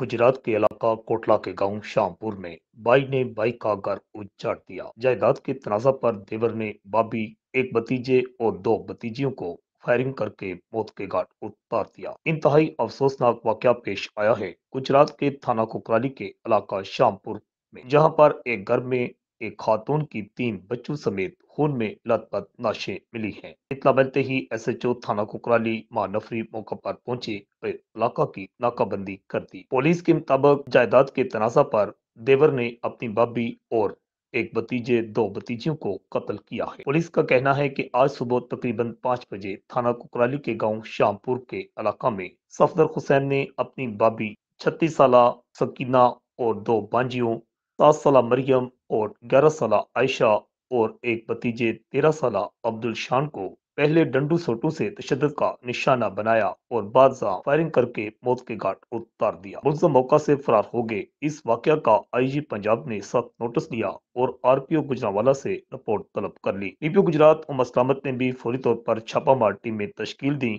गुजरात के इलाका कोटला के गांव शामपुर में बाई ने बाई का घर उजाड़ दिया। जायदाद के तनाजा पर देवर ने भाभी, एक भतीजे और दो भतीजियों को फायरिंग करके मौत के घाट उतार दिया। इंतहाई अफसोसनाक वाकया पेश आया है गुजरात के थाना कुकराली के इलाका शामपुर में, जहां पर एक घर में एक खातून की 3 बच्चों समेत खून में लथपथ लाशें मिली हैं। इतला मिलते ही एसएचओ थाना कुकराली नफरी मौके पर पहुंचे और इलाका की नाकाबंदी कर दी। पुलिस के मुताबिक जायदाद के तनाजा पर देवर ने अपनी भाभी और एक भतीजे दो भतीजियों को कत्ल किया है। पुलिस का कहना है कि आज सुबह तकरीबन 5 बजे थाना कुकराली के गांव शामपुर के इलाका में सफदर हुसैन ने अपनी भाभी 36 साल सकीना और दो भांजियों 7 साल मरियम और 11 साल आयशा और एक भतीजे 13 साल अब्दुल शान को पहले डंडू सोटू से तशद्दुद का निशाना बनाया और बाद फायरिंग करके मौत के घाट उतार दिया। मुलज़म मौका से फरार हो गए। इस वाकया का आईजी पंजाब ने सख्त नोटिस लिया और आरपीओ गुजरांवाला से रिपोर्ट तलब कर ली। डीपीओ गुजरात उमर सलामत ने भी फौरी तौर पर छापामार टीमें तश्कील दी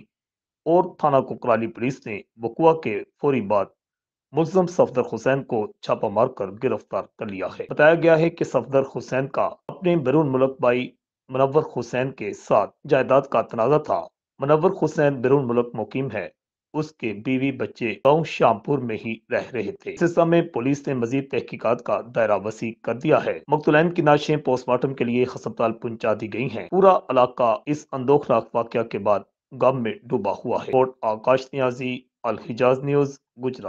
और थाना कुकराली पुलिस ने वकुआ के फौरी बाद मुल्ज़म सफदर हुसैन को छापा मारकर गिरफ्तार कर लिया है। बताया गया है कि सफदर हुसैन का अपने बैरून मुल्क भाई मुनव्वर हुसैन के साथ जायदाद का तनाजा था। मुनव्वर हुसैन बैरून मुल्क मुकीम है। उसके बीवी बच्चे गांव शामपुर में ही रह रहे थे। इस सिलसिले में पुलिस ने मजीद तहकीकात का दायरा वसी कर दिया है। मकतूलैन की लाशें पोस्टमार्टम के लिए अस्पताल पहुंचा दी गई हैं। पूरा इलाका इस अंदोखनाक वाकया के बाद गम में डूबा हुआ है। रिपोर्ट आकाश नियाजी, अल हिजाज न्यूज, गुजरात।